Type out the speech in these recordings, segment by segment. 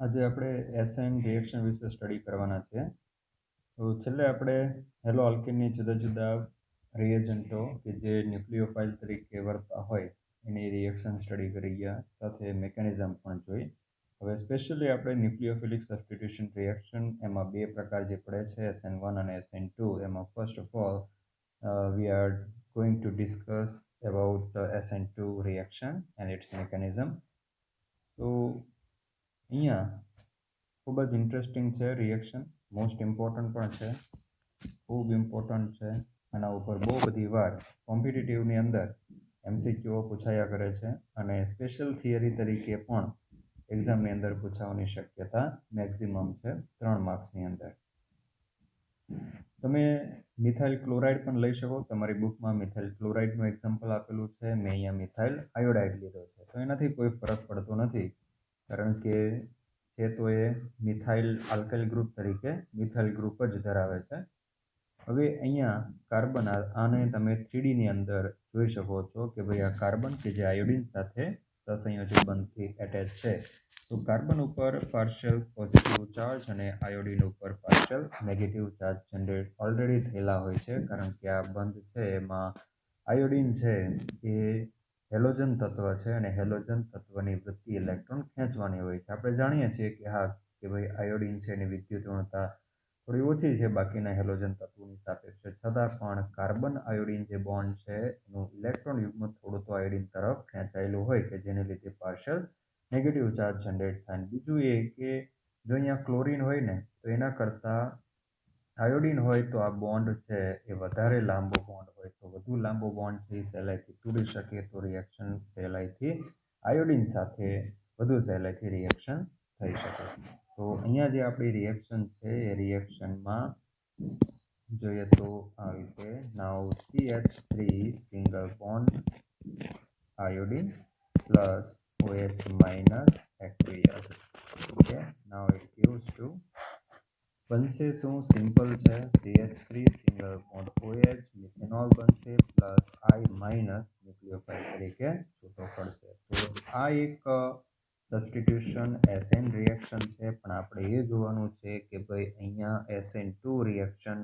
આજે આપણે એસેન રિએક્શન વિશે સ્ટડી કરવાના છે. તો છેલ્લે આપણે હેલો આલ્કેનની જુદા જુદા રિએજન્ટો કે જે ન્યુક્લિયોફાઇલ તરીકે વર્તતા હોય એની રિએક્શન સ્ટડી કરી ગયા, સાથે મેકેનિઝમ પણ જોઈ. હવે સ્પેશિયલી આપણે ન્યુક્લિયોફિલિક સબસ્ટિટ્યુશન રિએક્શન એમાં બે પ્રકાર જે પડે છે, SN1 અને SN2. એમાં first of all we are going to discuss about SN2 reaction and its mechanism. તો અહીંયા ખૂબ જ ઇન્ટરેસ્ટિંગ છે રિએક્શન, મોસ્ટ ઇમ્પોર્ટન્ટ પણ છે, ખૂબ ઇમ્પોર્ટન્ટ છે. આના ઉપર બહુ બધી વાર કોમ્પિટિટિવની અંદર MCQ પૂછાયા કરે છે અને સ્પેશિયલ થિયરી તરીકે પણ એક્ઝામની અંદર પૂછાવાની શક્યતા મેક્સિમમ છે 3 માર્ક્સની અંદર. તમે મિથાઇલ ક્લોરાઇડ પણ લઈ શકો. તમારી બુકમાં મિથાઇલ ક્લોરાઇડનું એક્ઝામ્પલ આપેલું છે, મેં અહીંયા મિથાઇલ આયોડાઇડ લીધો છે. તો એનાથી કોઈ ફરક પડતો નથી, કારણ કે છે તો એ મિથાઇલ આલ્કાઇલ ગ્રુપ તરીકે મિથાઇલ ગ્રુપ જ ધરાવે છે. હવે અહીંયા કાર્બન, આને તમે 3Dની અંદર જોઈ શકો છો કે ભાઈ આ કાર્બન કે જે આયોડિન સાથે સહસંયોજક બંધથી એટેચ છે. તો કાર્બન ઉપર પાર્શિયલ પોઝિટિવ ચાર્જ અને આયોડિન ઉપર partial negative charge generate already થયેલા હોય છે, કારણ કે આ બંધ છે એમાં આયોડિન છે એ હેલોજન તત્વ છે અને હેલોજન તત્વની વૃત્તિ ઇલેક્ટ્રોન ખેંચવાની હોય છે. આપણે જાણીએ છીએ કે હા કે ભાઈ આયોડિન છે એની વિદ્યુત ઋણતા થોડી ઓછી છે બાકીના હેલોજન તત્વોની સાપેક્ષે, છતાં પણ કાર્બન આયોડિન જે બોન્ડ છે એનું ઇલેક્ટ્રોન યુગ્મ થોડું તો આયોડિન તરફ ખેંચાયેલું હોય કે જેને લીધે પાર્શિયલ નેગેટિવ ચાર્જ જનરેટ થાય. બીજું એ કે જો અહીંયા ક્લોરિન હોય ને તો એના કરતાં આયોડિન હોય તો આ બોન્ડ છે એ વધારે લાંબો બોન્ડ હોય, તો વધુ લાંબો બોન્ડ છે એ સહેલાઈથી તૂટી શકે, તો રિએક્શન સહેલાઈથી આયોડિન સાથે વધુ સહેલાઈથી રિએક્શન થઈ શકે. તો અહીંયા જે આપણી રિએક્શન છે એ રિએક્શનમાં જોઈએ તો આ રીતે નાવ CH3 single bond iodine plus OH minus aqueous. Okay, now it gives to બનશે શું? સિમ્પલ છે, CH3 single bond OH methanol બનશે પ્લસ I માઇનસ ન્યુક્લિયોફાઇલ તરીકે છૂટો પડશે. તો આ એક સબસ્ટિટ્યુશન SN રિએક્શન છે, પણ આપણે એ જોવાનું છે કે ભાઈ અહીંયા SN2 રિએક્શન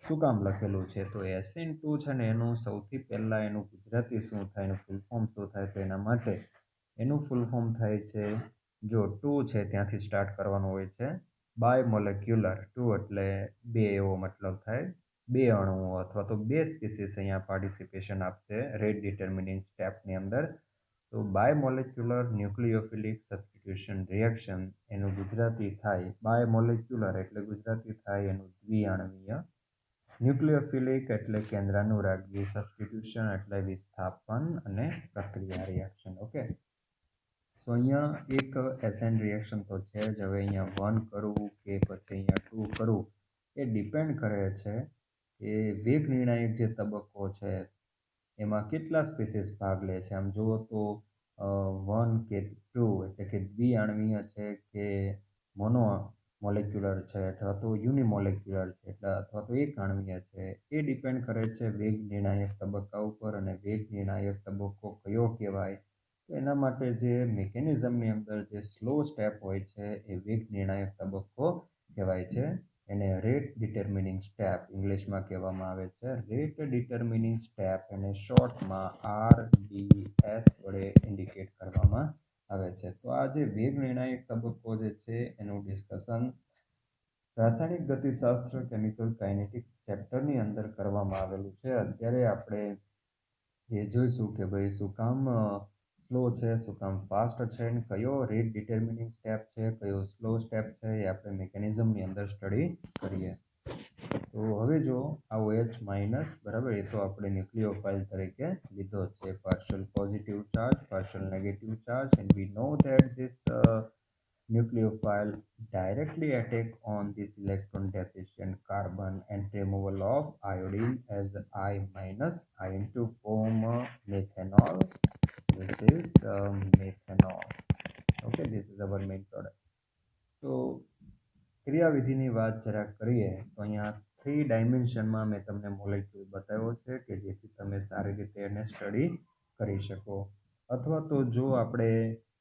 શું કામ લખેલું છે. તો SN2 છે ને એનું સૌથી પહેલાં એનું ગુજરાતી શું થાય, એનું ફૂલ ફોર્મ શું થાય, તો એના માટે એનું ફૂલ ફોર્મ થાય છે, જો 2 છે ત્યાંથી સ્ટાર્ટ કરવાનું હોય છે, બાય મોલેક્યુલર. 2 એટલે બે એવો મતલબ થાય, બે અણુઓ અથવા તો બે સ્પીસીસ અહીંયા પાર્ટિસિપેશન આપશે રેટ ડિટર્મિનિંગ સ્ટેપની અંદર. So bye molecular ન્યુક્લિયોફિલિક substitution reaction એનું ગુજરાતી થાય, બાય મોલેક્યુલર એટલે ગુજરાતી થાય એનું દ્વિઆણવીય, ન્યુક્લિયોફિલિક એટલે કેન્દ્રાનુરાગી, સબસ્ટિટ્યુશન એટલે વિસ્થાપન અને પ્રક્રિયા રિએક્શન. ઓકે, સો અહીંયા એક SN રિએક્શન તો છે જ. હવે અહીંયા 1 કરવું કે પછી અહીંયા 2 કરવું એ ડિપેન્ડ કરે છે કે વેગ નિર્ણાયક જે તબક્કો છે એમાં કેટલા સ્પીસીસ ભાગ લે છે. આમ જુઓ તો 1 કે 2 એટલે કે દ્વિઆણવીય છે કે મોનો મોલેક્યુલર છે અથવા તો યુનિમોલેક્યુલર છે એટલે અથવા તો એક આણવીય છે, એ ડિપેન્ડ કરે છે વેગ નિર્ણાયક તબક્કા ઉપર. અને વેગ નિર્ણાયક તબક્કો કયો કહેવાય, તો એના માટે જે મિકેનિઝમની અંદર જે સ્લો સ્ટેપ હોય છે એ વેગ નિર્ણાયક તબક્કો કહેવાય છે. એને રેટ ડિટર્મિનિંગ સ્ટેપ ઇંગ્લિશમાં કહેવામાં આવે છે. રેટ ડિટર્મિનિંગ સ્ટેપ એને શોર્ટમાં RDS વડે ઇન્ડિકેટ કરવામાં આવે છે. તો આ જે વેગ નિર્ણાયક તબક્કો જે છે એનું ડિસ્કશન રાસાયણિક ગતિશાસ્ત્ર કેમિકલ કાઇનેટિક ચેપ્ટરની અંદર કરવામાં આવેલું છે. અત્યારે આપણે એ જોઈશું કે ભાઈ શું કામ સ્લો છે, શું કામ ફાસ્ટ છે, અને કયો રેટ ડિટર્મિનિંગ સ્ટેપ છે, કયો સ્લો સ્ટેપ છે, એ આપણે મિકેનિઝમની અંદર સ્ટડી કરીએ. તો હવે જો આ OH માઇનસ, બરાબર, એ તો આપણે ન્યુક્લિયોફાઇલ તરીકે લીધો છે, partial positive charge, partial negative charge, and we know that this nucleophile directly attack on this electron deficient carbon and removal of iodine as I minus ion to form methanol. This is methanol. Okay, this is our main product. So ક્રિયાવિધિની વાત જરા કરીએ તો અહીંયા 3 ડાયમેન્શનમાં મેં તમને molecule બતાવ્યો છે કે જેથી તમે સારી રીતે એને સ્ટડી કરી શકો. અથવા તો જો આપણે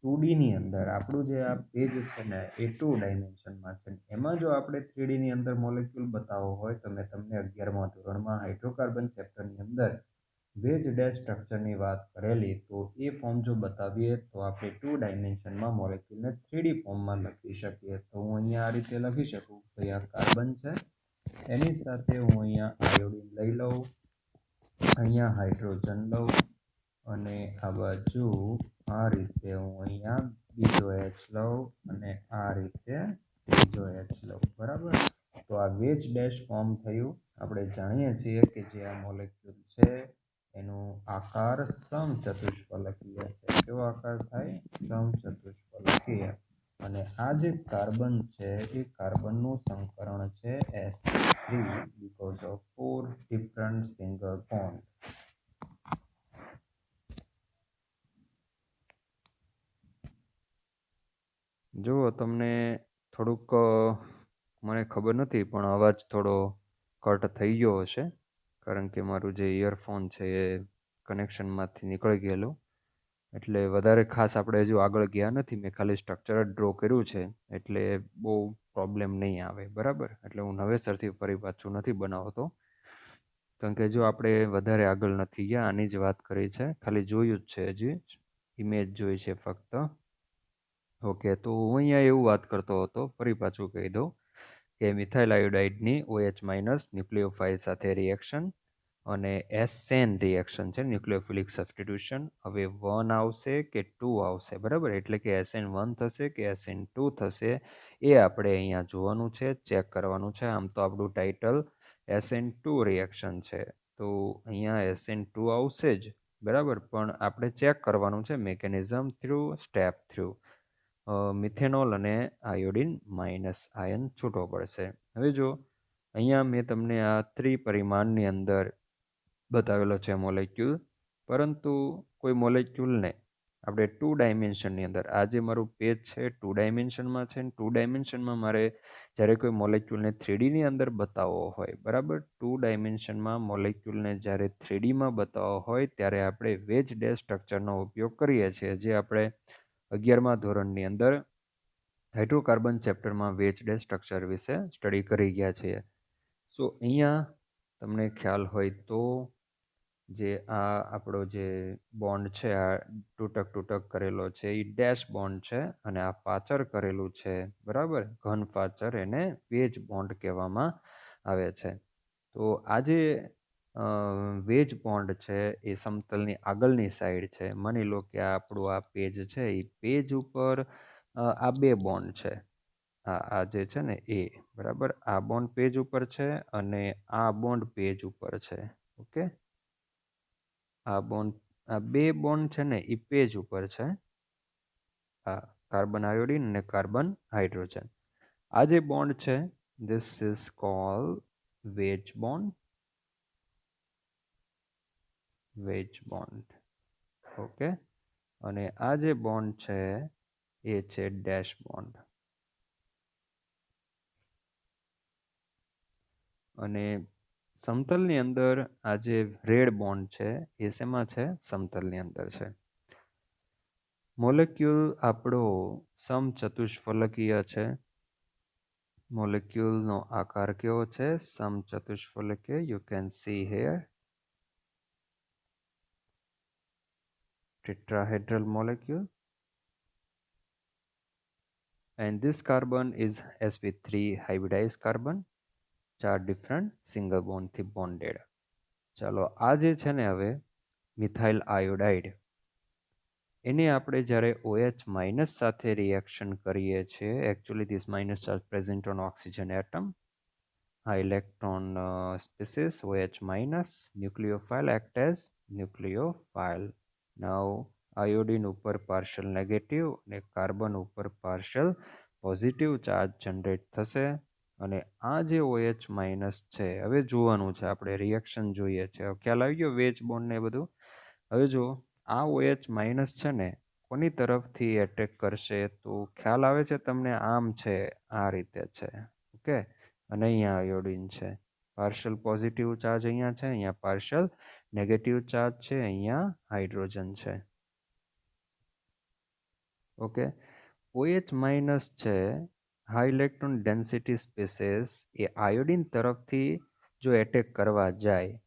2Dની અંદર આપણું જે આ પેજ છે ને એ 2 ડાયમેન્શનમાં છે. એમાં જો આપણે 3Dની અંદર મોલેક્યુલ બતાવવો હોય તો મેં તમને 11મા ધોરણમાં હાઇડ્રોકાર્બન ચેપ્ટરની અંદર વેજ ડેશ સ્ટ્રક્ચરની વાત કરેલી. તો એ ફોર્મ જો બતાવીએ તો આપણે 2 ડાયમેન્શનમાં મોલેક્યુલને 3D ફોર્મમાં લખી શકીએ. તો હું અહીંયા આ રીતે લખી શકું. તો આ કાર્બન છે, એની સાથે હું અહીંયા આયોડિન લઈ લઉં, અહીંયા હાઇડ્રોજન લઉં અને આ બાજુ આ રીતે હું અહીંયા બીજો H લઉં અને આ રીતે ત્રીજો H લઉં. બરાબર. તો આ વેજ ડેશ ફોર્મ થયું. આપણે જાણીએ છીએ કે જે આ મોલેક્યુલ છે એનો આકાર સમચતુષ્ફલકીય છે. કેવો આકાર થાય? સમચતુષ્ફલકીય. અને આ જે કાર્બન છે એ કાર્બનનું સંકરણ છે sp3 because of 4 different single bonds. જુઓ, તમને થોડુંક મને ખબર નથી પણ અવાજ થોડો કટ થઈ ગયો હશે, કારણ કે મારું જે ઇયરફોન છે એ કનેક્શનમાંથી નીકળી ગયેલું. એટલે વધારે ખાસ આપણે હજુ આગળ ગયા નથી. મેં ખાલી સ્ટ્રક્ચર જ ડ્રો કર્યું છે, એટલે બહુ પ્રોબ્લેમ નહીં આવે. બરાબર. એટલે હું નવેસરથી ફરી પાછું નથી બનાવતો, કારણ કે જો આપણે વધારે આગળ નથી ગયા. આની જ વાત કરી છે, ખાલી જોયું જ છે, હજી ઇમેજ જોઈ છે ફક્ત. ઓકે, તો હું અહીંયા એવું વાત કરતો હતો, ફરી પાછું કહી દઉં કે મિથાઇલ આયોડાઇડની OH- ન્યુક્લિયોફાઇલ સાથે રિએક્શન અને એસેન રિએક્શન છે, ન્યુક્લિયોફિલિક સબસ્ટિટ્યુશન. હવે 1 આવશે કે 2 આવશે? બરાબર. એટલે કે SN1 થશે કે SN2 થશે, એ આપણે અહીંયા જોવાનું છે, ચેક કરવાનું છે. આમ તો આપણું ટાઇટલ SN2 રિએક્શન છે, તો અહીંયા SN2 આવશે જ. બરાબર. પણ આપણે ચેક કરવાનું છે mechanism through, step through. Methanol અને આયોડિન માઇનસ આયન છૂટો પડશે. હવે જો અહીંયા મેં તમને આ ત્રિપરિમાણની અંદર બતાવેલો છે મોલેક્યુલ, પરંતુ કોઈ મોલેક્યુલને આપણે 2 ડાયમેન્શનની અંદર, આ જે મારું પેજ છે 2 ડાયમેન્શનમાં છે, 2 ડાયમેન્શનમાં મારે જ્યારે કોઈ મોલેક્યુલને 3Dની અંદર બતાવવો હોય, બરાબર, 2 ડાયમેન્શનમાં મોલેક્યુલને જ્યારે 3Dમાં બતાવવો હોય ત્યારે આપણે વેજ ડેશ સ્ટ્રક્ચરનો ઉપયોગ કરીએ છીએ, જે આપણે 11મા ધોરણની અંદર હાઇડ્રોકાર્બન ચેપ્ટરમાં વેજ ડેશ સ્ટ્રક્ચર વિશે સ્ટડી કરી ગયા છીએ. સો અહીંયા તમને ખ્યાલ હોય તો જે આ આપણો જે બોન્ડ છે, આ તૂટક કરેલો છે, એ ડેશ બોન્ડ છે, અને આ ફાચર કરેલું છે, બરાબર, ઘન ફાચર, એને વેજ બોન્ડ કહેવામાં આવે છે. તો આ જે વેજ બોન્ડ છે એ સમતલની આગળની સાઈડ છે. માની લો કે આ આપણું આ પેજ છે, એ પેજ ઉપર આ બે બોન્ડ છે. આ જે છે ને એ, બરાબર, આ બોન્ડ પેજ ઉપર છે અને આ બોન્ડ પેજ ઉપર છે. ઓકે, આ બે બોન્ડ છે ને એ પેજ ઉપર છે. આ કાર્બન આયોડિન અને કાર્બન હાઇડ્રોજન. આ જે બોન્ડ છે, this is called wedge bond. Wedge bond. Okay, અને આ જે બોન્ડ છે એ છે ડેશ બોન્ડ. અને સમતલની અંદર આ જે રેડ બોન્ડ છે એ શેમાં છે? સમતલની અંદર છે. મોલેક્યુલ આપણો સમચતુષ્ફલકીય છે. મોલેક્યુલનો આકાર કેવો છે? સમચતુષ્ફલકીય. You can see here tetrahedral molecule, and this carbon is sp3 hybridized carbon, 4 different single bond થી bonded. ચાલો, આ જે છે ને હવે મિથાઇલ આયોડાઇડ, એને આપણે જ્યારે OH- સાથે રિએક્શન કરીએ છીએ, actually this minus charge present on oxygen atom, આ electron species OH-, nucleophile act as nucleophile. Now iodine ઉપર પાર્શિયલ નેગેટિવ અને કાર્બન ઉપર પાર્શિયલ પોઝિટિવ ચાર્જ જનરેટ થશે. અને આ જે OH- છે, હવે જોવાનું છે આપણે, રિએક્શન જોઈએ છે. ખ્યાલ આવી ગયો વેજ બોન્ડ ને બધું? હવે જો આ OH- છે ને કોની તરફથી એટેક કરશે? તો ખ્યાલ આવે છે તમને? આમ છે, આ રીતે છે. ઓકે, અને અહીંયા આયોડિન છે. પાર્શિયલ પોઝિટિવ ચાર્જ અહીંયા છે, અહીંયા પાર્શિયલ નેગેટિવ ચાર્જ છે, અહીંયા હાઇડ્રોજન છે. ઓકે, OH માઇનસ છે હાઈ ઇલેક્ટ્રોન ડેન્સિટી સ્પીસીસ એ આયોડિન તરફથી જો એટેક કરવા જાય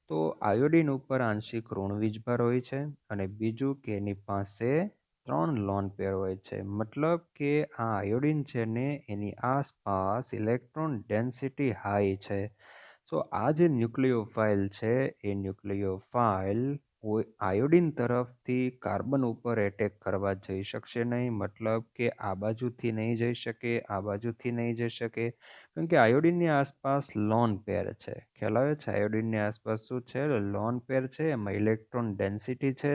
તો આયોડિન ઉપર આંશિક ઋણ વીજભાર હોય છે અને બીજું કે એની પાસે 3 લોન પેર હોય છે. મતલબ કે આ આયોડિન છે ને એની આસપાસ ઇલેક્ટ્રોન ડેન્સિટી હાઈ છે. સો આ જે ન્યુક્લિયોફાઇલ છે એ ન્યુક્લિયોફાઇલ આયોડિન તરફથી કાર્બન ઉપર એટેક કરવા જઈ શકશે નહીં. મતલબ કે આ બાજુથી નહીં જઈ શકે, આ બાજુથી નહીં જઈ શકે, કેમ કે આયોડિનની આસપાસ લોન પેર છે. ખ્યાલ આવે છે? આયોડિનની આસપાસ શું છે? લોન પેર છે, એમાં ઇલેક્ટ્રોન ડેન્સિટી છે.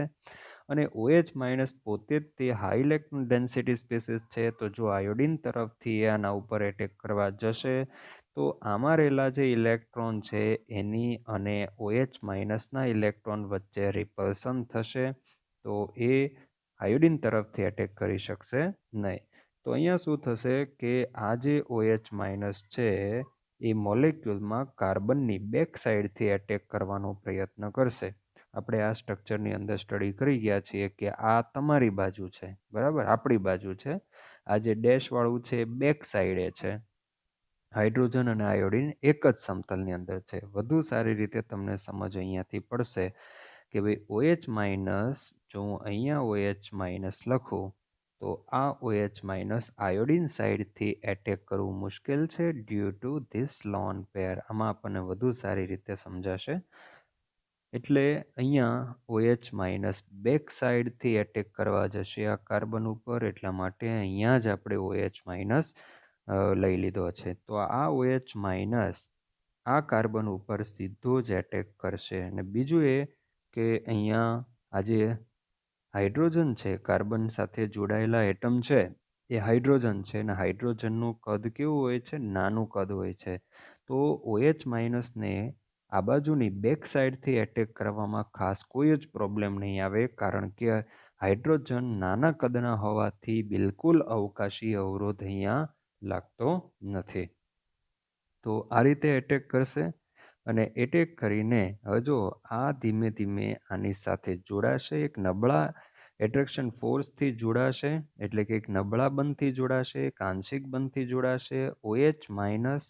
અને OH માઇનસ પોતે જ તે હાઈ ઇલેક્ટ્રોન ડેન્સિટી સ્પીસીસ છે. તો જો આયોડિન તરફથી આના ઉપર એટેક કરવા જશે તો આમાં રહેલા જે ઇલેક્ટ્રોન છે એની અને OH માઇનસના ઇલેક્ટ્રોન વચ્ચે રિપલ્સન થશે. તો એ આયોડિન તરફથી એટેક કરી શકશે નહીં. તો અહીંયા શું થશે કે આ જે OH માઇનસ છે એ મોલેક્યુલમાં કાર્બનની બેક સાઈડથી એટેક કરવાનો પ્રયત્ન કરશે. આપણે આ સ્ટ્રક્ચરની અંદર સ્ટડી કરી ગયા છીએ કે આ તમારી બાજુ છે, બરાબર, આપણી બાજુ છે. આ જે ડેશ વાળું છે બેક સાઈડે છે. હાઇડ્રોજન અને આયોડિન એક જ સમતલની અંદર છે. વધુ સારી રીતે તમને સમજ અહીંયાથી પડશે કે ભાઈ OH માઇનસ, જો હું અહીંયા OH માઇનસ લખું તો આ OH માઇનસ આયોડિન સાઈડથી એટેક કરવું મુશ્કેલ છે due to this lone pair. આમાં આપણને વધુ સારી રીતે સમજાશે. એટલે અહીંયા OH માઇનસ બેક સાઈડથી એટેક કરવા જશે આ કાર્બન ઉપર, એટલા માટે અહીંયા જ આપણે OH માઇનસ લઈ લીધો છે. તો આ OH માઇનસ આ કાર્બન ઉપર સીધો જ એટેક કરશે. અને બીજું એ કે અહીંયા આ જે હાઇડ્રોજન છે, કાર્બન સાથે જોડાયેલા એટમ છે એ હાઇડ્રોજન છે, અને હાઇડ્રોજનનું કદ કેવું હોય છે? નાનું કદ હોય છે. તો OH માઇનસને આ બાજુની બેક સાઈડથી એટેક કરવામાં ખાસ કોઈ જ પ્રોબ્લેમ નહીં આવે, કારણ કે હાઇડ્રોજન નાના કદના હોવાથી બિલકુલ અવકાશી અવરોધ અહીંયા લાગતો નથી. તો આ રીતે એટેક કરશે અને એટેક કરીને હવે જો આ ધીમે ધીમે આની સાથે જોડાશે, એક નબળા એટ્રેક્શન ફોર્સથી જોડાશે, એટલે કે એક નબળા બંધથી જોડાશે, એક આંશિક બંધથી જોડાશે. OH માઇનસ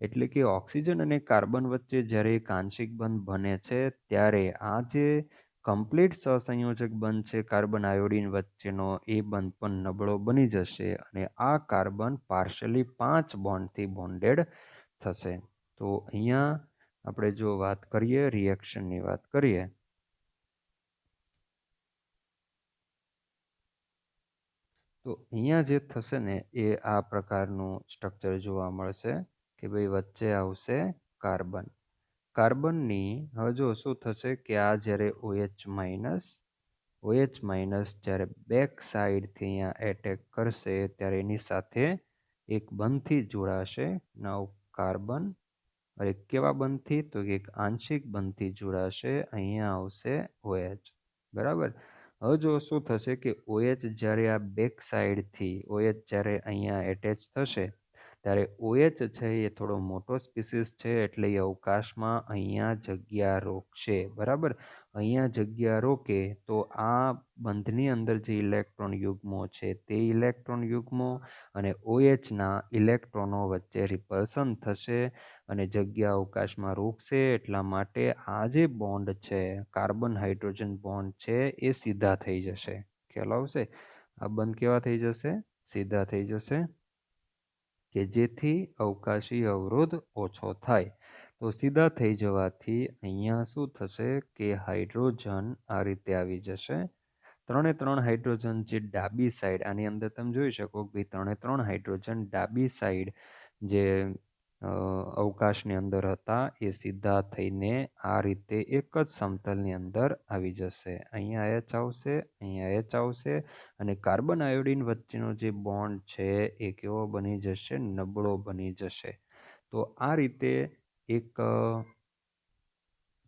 એટલે કે ઓક્સિજન અને કાર્બન વચ્ચે જ્યારે એક આંશિક બંધ બને છે ત્યારે આ જે કમ્પ્લીટ સહસંયોજક બંધ છે કાર્બન આયોડિન વચ્ચેનો, એ બંધ પણ નબળો બની જશે અને આ કાર્બન પાર્શિયલી 5 બોન્ડથી બોન્ડેડ થશે. તો અહીંયા આપણે જો વાત કરીએ, રિએક્શનની વાત કરીએ, તો અહીંયા જે થશે ને એ આ પ્રકારનું સ્ટ્રક્ચર જોવા મળશે કે ભાઈ વચ્ચે આવશે કાર્બન. કાર્બનની હવે જો શું થશે કે આ જ્યારે OH માઇનસ જ્યારે બેક સાઈડથી અહીંયા એટેક કરશે ત્યારે એની સાથે એક બંધથી જોડાશે. નવ કાર્બન અને કેવા બંધથી? તો એક આંશિક બંધથી જોડાશે. અહીંયા આવશે OH, બરાબર. હવે જો શું થશે કે OH જ્યારે આ બેક સાઈડથી OH જ્યારે અહીંયા એટેચ થશે ત્યારે OH છે એ થોડો મોટો સ્પીસીસ છે, એટલે એ અવકાશમાં અહીંયા જગ્યા રોકશે, બરાબર. અહીંયા જગ્યા રોકે તો આ બંધની અંદર જે ઇલેક્ટ્રોન યુગ્મો છે તે ઇલેક્ટ્રોન યુગ્મો અને OHના ઇલેક્ટ્રોનો વચ્ચે રિપલ્સન થશે અને જગ્યા અવકાશમાં રોકશે. એટલા માટે આ જે બોન્ડ છે, કાર્બન હાઇડ્રોજન બોન્ડ છે, એ સીધા થઈ જશે. ખ્યાલ આવશે? આ બંધ કેવા થઈ જશે? સીધા થઈ જશે, કે જેથી અવકાશી અવરોધ ઓછો થાય. તો સીધા થઈ જવાથી અહીંયા શું થશે કે હાઇડ્રોજન આ રીતે આવી જશે. 3 હાઇડ્રોજન જે ડાબી સાઈડ, આની અંદર તમે જોઈ શકો કે 3 હાઇડ્રોજન ડાબી સાઈડ જે અવકાશની અંદર હતા એ સીધા થઈને આ રીતે એક જ સમતલની અંદર આવી જશે. અહીંયા H આવશે, અહીંયા H આવશે અને કાર્બન આયોડિન વચ્ચેનો જે બોન્ડ છે એ કેવો બની જશે? નબળો બની જશે. તો આ રીતે એક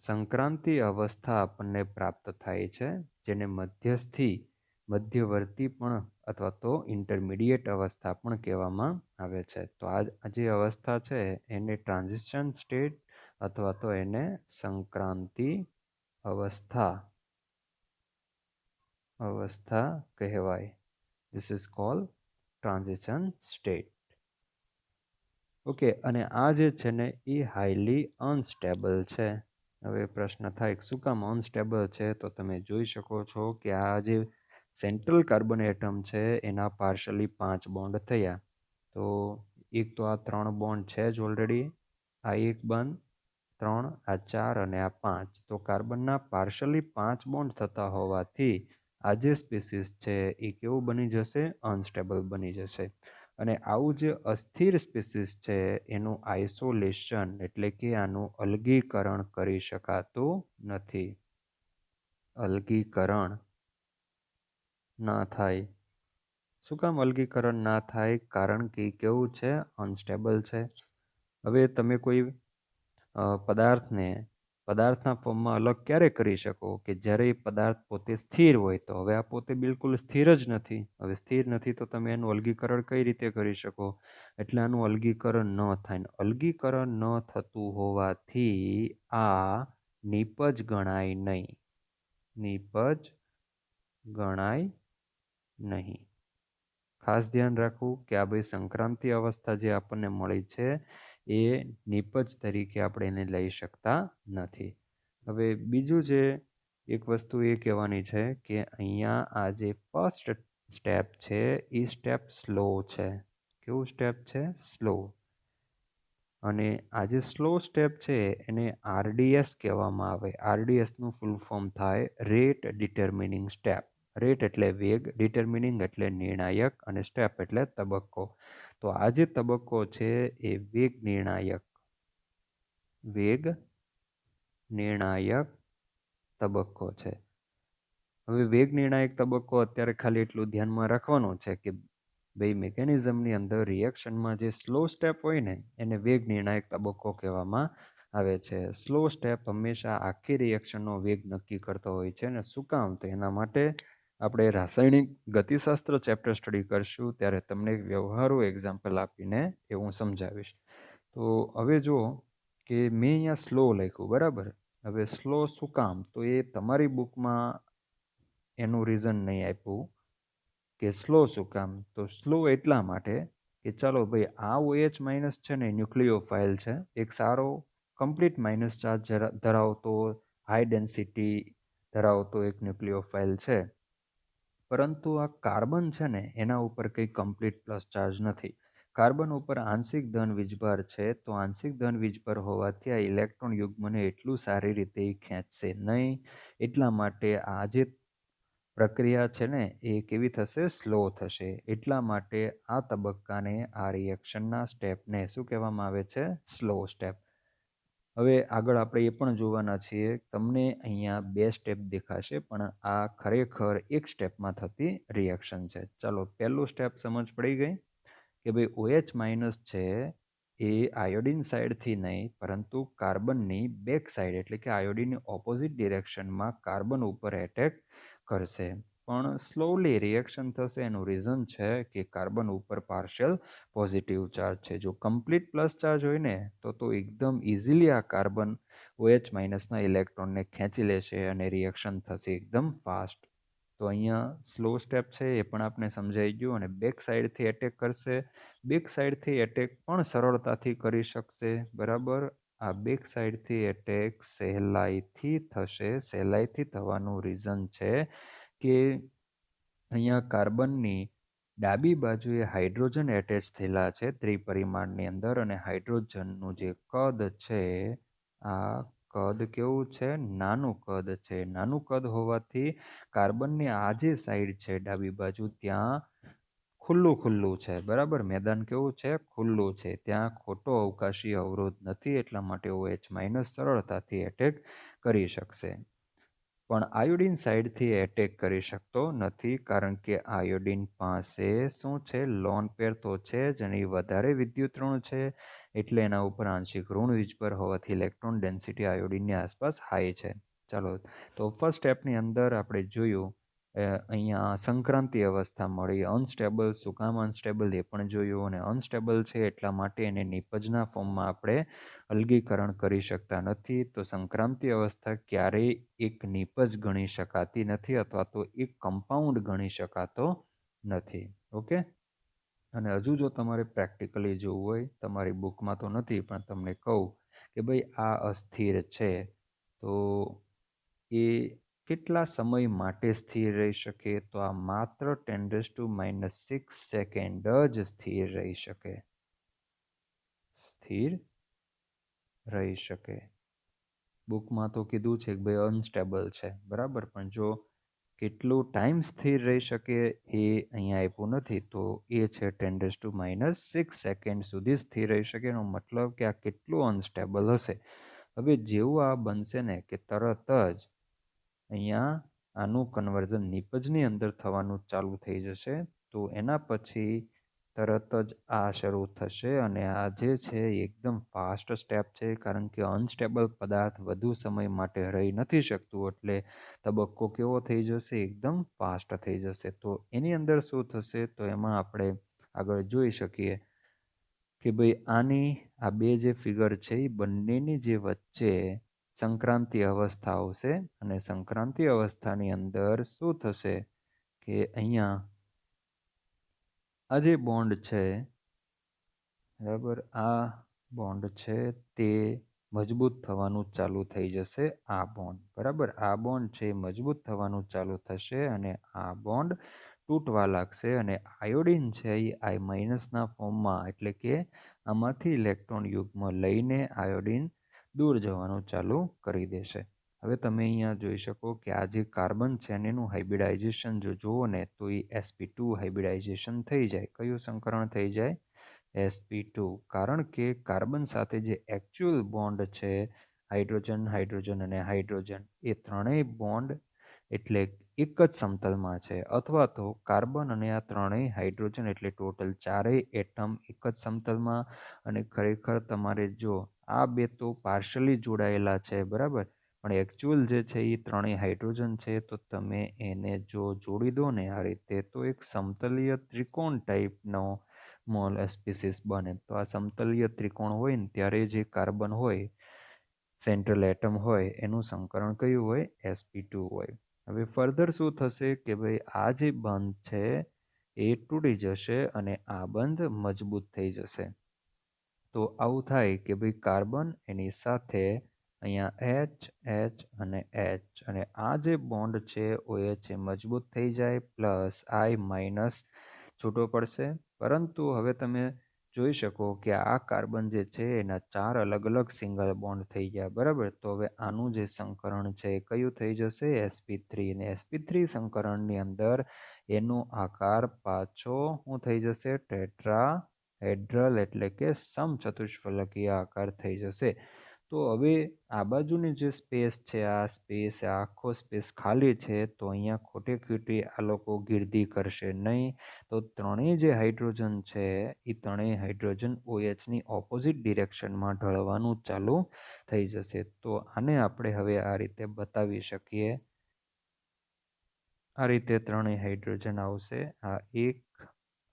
સંક્રાંતિ અવસ્થા આપણને પ્રાપ્ત થાય છે, જેને મધ્યવર્તી પણ અથવા તો ઇન્ટરમીડિયેટ અવસ્થા પણ કહેવામાં આવે છે. તો આ જે અવસ્થા છે એને ટ્રાન્ઝિશન સ્ટેટ અથવા તો એને સંક્રાંતિ અવસ્થા કહેવાય. This is called transition state. Okay, અને આ જે છે ને એ હાઈલી અનસ્ટેબલ છે. હવે પ્રશ્ન થાય કે શું કામ અનસ્ટેબલ છે? તો તમે જોઈ શકો છો કે આ જે સેન્ટ્રલ કાર્બન એટમ છે એના પાર્શલી 5 બોન્ડ થયા. તો એક તો આ 3 બોન્ડ છે જ ઓલરેડી, આ એક બંધ, 3, આ 4 અને આ 5. તો કાર્બનના પાર્શલી 5 બોન્ડ થતા હોવાથી આ જે સ્પીસીસ છે એ કેવું બની જશે? અનસ્ટેબલ બની જશે. અને આવું જે અસ્થિર સ્પીસીસ છે એનું આઇસોલેશન એટલે કે આનું અલગીકરણ કરી શકાતું નથી. અલગીકરણ ના થાય. શું કામ અલગીકરણ ના થાય? કારણ કે કેવું છે? અનસ્ટેબલ છે. હવે તમે કોઈ પદાર્થના ફોર્મમાં અલગ ક્યારે કરી શકો? કે જ્યારે એ પદાર્થ પોતે સ્થિર હોય. તો હવે આ પોતે બિલકુલ સ્થિર જ નથી. હવે સ્થિર નથી તો તમે એનું અલગીકરણ કઈ રીતે કરી શકો? એટલે આનું અલગીકરણ ન થાય. અલગીકરણ ન થતું હોવાથી આ નિપજ ગણાય નહીં. નિપજ ગણાય નહીં. ખાસ ધ્યાન રાખવું કે આ ભાઈ સંક્રાંતિ અવસ્થા જે આપણને મળી છે એ નિપજ તરીકે આપણે એને લઈ શકતા નથી. હવે બીજું જે એક વસ્તુ એ કહેવાની છે કે અહીંયા આ જે ફર્સ્ટ સ્ટેપ છે એ સ્ટેપ સ્લો છે. કેવું સ્ટેપ છે? સ્લો. અને આ જે સ્લો સ્ટેપ છે એને આરડીએસ કહેવામાં આવે. આરડીએસનું ફૂલ ફોર્મ થાય રેટ ડિટર્મિનિંગ સ્ટેપ. રેટ એટલે વેગ, ડિટર્મિનિંગ એટલે નિર્ણાયક, અને સ્ટેપ એટલે તબક્કો. તો આ જે તબક્કો છે એ વેગ નિર્ણાયક તબક્કો છે. હવે વેગ નિર્ણાયક તબક્કો અત્યારે ખાલી એટલું ધ્યાનમાં રાખવાનું છે કે ભાઈ મિકેનિઝમની અંદર રિએક્શનમાં જે સ્લો સ્ટેપ હોય ને એને વેગ નિર્ણાયક તબક્કો કહેવામાં આવે છે. સ્લો સ્ટેપ હંમેશા આખી રિએક્શનનો વેગ નક્કી કરતો હોય છે. અને શું કામ? તો એના માટે આપણે રાસાયણિક ગતિશાસ્ત્ર ચેપ્ટર સ્ટડી કરશું ત્યારે તમને એક વ્યવહારુ એક્ઝામ્પલ આપીને એ હું સમજાવીશ. તો હવે જુઓ કે મેં અહીંયા સ્લો લખ્યું, બરાબર. હવે સ્લો શું કામ? તો એ તમારી બુકમાં એનું રીઝન નહીં આપ્યું કે સ્લો શું કામ. તો સ્લો એટલા માટે કે ચાલો ભાઈ આ OH માઇનસ છે ને ન્યુક્લિયોફાઇલ છે, એક સારો કમ્પ્લીટ માઇનસ ચાર્જ ધરાવતો હાઈ ડેન્સિટી ધરાવતો એક ન્યુક્લિયોફાઇલ છે. પરંતુ આ કાર્બન છે ને એના ઉપર કંઈ કમ્પ્લીટ પ્લસ ચાર્જ નથી. કાર્બન ઉપર આંશિક ધન વીજભાર છે. તો આંશિક ધન વીજભાર હોવાથી આ ઇલેક્ટ્રોન યુગ્મને એટલું સારી રીતે ખેંચશે નહીં. એટલા માટે આ જે પ્રક્રિયા છે ને એ કેવી થશે? સ્લો થશે. એટલા માટે આ તબક્કાને, આ રિએક્શનના સ્ટેપને શું કહેવામાં આવે છે? Slow step. હવે આગળ આપણે એ પણ જોવાના છીએ, તમને અહીંયા 2 સ્ટેપ દેખાશે પણ આ ખરેખર એક સ્ટેપમાં થતી રિએક્શન છે. ચાલો પહેલું સ્ટેપ સમજ પડી ગઈ કે ભાઈ OH માઇનસ છે એ આયોડિન સાઈડથી નહીં પરંતુ કાર્બનની બેક સાઈડ એટલે કે આયોડિનની ઓપોઝિટ ડિરેક્શનમાં કાર્બન ઉપર એટેક કરશે. પણ સ્લોલી રિએક્શન થશે. એનું રીઝન છે કે કાર્બન ઉપર પાર્શિયલ પોઝિટિવ ચાર્જ છે. જો કમ્પ્લીટ પ્લસ ચાર્જ હોય ને તો એકદમ ઇઝીલી આ કાર્બન OH માઇનસના ઇલેક્ટ્રોનને ખેંચી લેશે અને રિએક્શન થશે એકદમ ફાસ્ટ. તો અહીંયા સ્લો સ્ટેપ છે એ પણ આપણે સમજાઈ ગયું. અને બેક સાઈડથી એટેક કરશે. બેક સાઈડથી એટેક પણ સરળતાથી કરી શકશે, બરાબર. આ બેક સાઈડથી એટેક સહેલાઈથી થશે. સહેલાઈથી થવાનું રીઝન છે કે અહીંયા કાર્બનની ડાબી બાજુએ હાઇડ્રોજન એટેચ થયેલા છે ત્રિપરિમાણની અંદર. અને હાઇડ્રોજનનું જે કદ છે, આ કદ કેવું છે? નાનું કદ છે. નાનું કદ હોવાથી કાર્બનની આ જે સાઈડ છે ડાબી બાજુ ત્યાં ખુલ્લું છે, બરાબર. મેદાન કેવું છે? ખુલ્લું છે. ત્યાં ખોટો અવકાશી અવરોધ નથી. એટલા માટે OH માઇનસ સરળતાથી એટેક કરી શકશે. પણ આયોડિન સાઈડથી એટેક કરી શકતો નથી કારણ કે આયોડિન પાસે શું છે? લોન પેર તો છે જ, અને વધારે વિદ્યુત ઋણ છે એટલે એના ઉપર આંશિક ઋણ વીજભાર હોવાથી ઇલેક્ટ્રોન ડેન્સિટી આયોડિનની આસપાસ હાઈ છે. ચાલો તો ફર્સ્ટ સ્ટેપની અંદર આપણે જોયું અહીંયા સંક્રાંતિ અવસ્થા મળી. અનસ્ટેબલ શું કામ અનસ્ટેબલ એ પણ જોયું. અને અનસ્ટેબલ છે એટલા માટે એને નિપજના ફોર્મમાં આપણે અલગીકરણ કરી શકતા નથી. તો સંક્રાંતિ અવસ્થા ક્યારેય એક નિપજ ગણી શકાતી નથી અથવા તો એક કમ્પાઉન્ડ ગણી શકાતો નથી. ઓકે. અને હજુ જો તમારે પ્રેક્ટિકલી જોવું હોય, તમારી બુકમાં તો નથી પણ તમને કહું કે ભાઈ આ અસ્થિર છે, તો એ કેટલા સમય માટે સ્થિર રહી શકે? તો આ માત્ર 10⁻⁶ સેકન્ડ જ સ્થિર રહી શકે. સ્થિર રહી શકે. બુકમાં તો કીધું છે કે ભાઈ અનસ્ટેબલ છે, બરાબર, પણ જો કેટલું ટાઈમ સ્થિર રહી શકે એ અહીંયા આપ્યું નથી, તો એ છે 10⁻⁶ સેકન્ડ સુધી સ્થિર રહી શકે. એનો મતલબ કે આ કેટલું અનસ્ટેબલ હશે. હવે જેવું આ બનશે ને કે તરત જ અહીંયા આનું કન્વર્ઝન નિપજની અંદર થવાનું ચાલુ થઈ જશે, તો એના પછી તરત જ આ શરૂ થશે. અને આ જે છે એકદમ ફાસ્ટ સ્ટેપ છે, કારણ કે અનસ્ટેબલ પદાર્થ વધુ સમય માટે રહી નથી શકતું, એટલે તબક્કો કેવો થઈ જશે? એકદમ ફાસ્ટ થઈ જશે. તો એની અંદર શું થશે? તો એમાં આપણે આગળ જોઈ શકીએ કે ભાઈ આ બે જે ફિગર છે એ બંનેની જે વચ્ચે સંક્રાંતિ અવસ્થા આવશે, અને સંક્રાંતિ અવસ્થાની અંદર શું થશે કે અહીંયા આ જે બોન્ડ છે, બરાબર, આ બોન્ડ છે તે મજબૂત થવાનું ચાલુ થઈ જશે. આ બોન્ડ, બરાબર, આ બોન્ડ છે મજબૂત થવાનું ચાલુ થશે અને આ બોન્ડ તૂટવા લાગશે, અને આયોડિન છે એ I- ફોર્મમાં, એટલે કે આમાંથી ઇલેક્ટ્રોન યુગ્મ લઈને આયોડિન દૂર જવાનું ચાલુ કરી દેશે. હવે તમે અહીંયા જોઈ શકો કે આ જે કાર્બન છે એનું હાઇબ્રિડાઇઝેશન જો જુઓ ને, તો એ sp2 હાઇબ્રિડાઇઝેશન થઈ જાય. કયું સંકરણ થઈ જાય? sp2. કારણ કે કાર્બન સાથે જે એકચ્યુઅલ બોન્ડ છે, હાઇડ્રોજન, હાઇડ્રોજન અને હાઇડ્રોજન, એ ત્રણેય બોન્ડ એટલે એક જ સમતલમાં છે, અથવા તો કાર્બન અને આ ત્રણેય હાઇડ્રોજન એટલે ટોટલ ચારેય એટમ એક જ સમતલમાં. અને ખરેખર તમારે જો આ બે તો પાર્શલી જોડાયેલા છે, બરાબર, પણ એકચ્યુઅલ જે છે એ ત્રણેય હાઇડ્રોજન છે, તો તમે એને જો જોડી દો ને આ રીતે, તો એક સમતલીય ત્રિકોણ ટાઈપનો મોલ સ્પીસીસ બને. તો આ સમતલીય ત્રિકોણ હોય ને ત્યારે જે કાર્બન હોય, સેન્ટ્રલ એટમ હોય, એનું સંકરણ કયું હોય? sp2 હોય. હવે ફર્ધર શું થશે કે ભાઈ આ જે બંધ છે એ તૂટી જશે અને આ બંધ મજબૂત થઈ જશે. તો આવું થાય કે ભાઈ કાર્બન એની સાથે અહીંયા H અને આ જે બોન્ડ છે OH એ મજબૂત થઈ જાય, પ્લસ I- છૂટો પડશે. પરંતુ હવે તમે જોઈ શકો કે આ કાર્બન જે છે એના 4 અલગ અલગ સિંગલ બોન્ડ થઈ ગયા, બરાબર. તો હવે આનું જે સંકરણ છે એ કયું થઈ જશે? sp3. અને sp3 સંકરણની અંદર એનો આકાર પાછો શું થઈ જશે? ટેટ્રાહેડ્રલ, એટલે કે સમચતુષ્ફલકીય આકાર થઈ જશે. તો હવે આ બાજુની જે સ્પેસ છે, આ સ્પેસ, આખો સ્પેસ ખાલી છે, તો અહીંયા ખોટે ખોટી આ લોકો ગીર્દી કરશે નહીં. તો ત્રણેય જે હાઇડ્રોજન છે એ ત્રણેય હાઇડ્રોજન OHની ઓપોઝિટ ડિરેક્શનમાં ઢળવાનું ચાલુ થઈ જશે. તો આને આપણે હવે આ રીતે બતાવી શકીએ. આ રીતે ત્રણેય હાઇડ્રોજન આવશે. આ 1,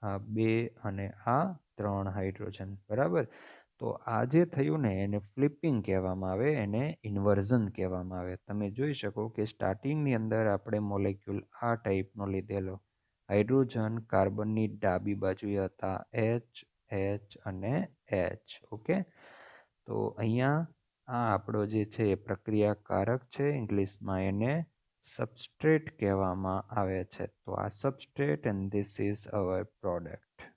આ 2 અને આ 3 હાઇડ્રોજન, બરાબર. તો આ જે થયું ને એને ફ્લિપિંગ કહેવામાં આવે, એને ઇન્વર્ઝન કહેવામાં આવે. તમે જોઈ શકો કે સ્ટાર્ટિંગની અંદર આપણે મોલેક્યુલ આ ટાઈપનો લીધેલો, હાઇડ્રોજન કાર્બનની ડાબી બાજુએ હતા H અને H. ઓકે. તો અહીંયા આ આપણો જે છે એ પ્રક્રિયાકારક છે, ઇંગ્લિશમાં એને સબસ્ટ્રેટ કહેવામાં આવે છે. તો આ substrate and this is our product,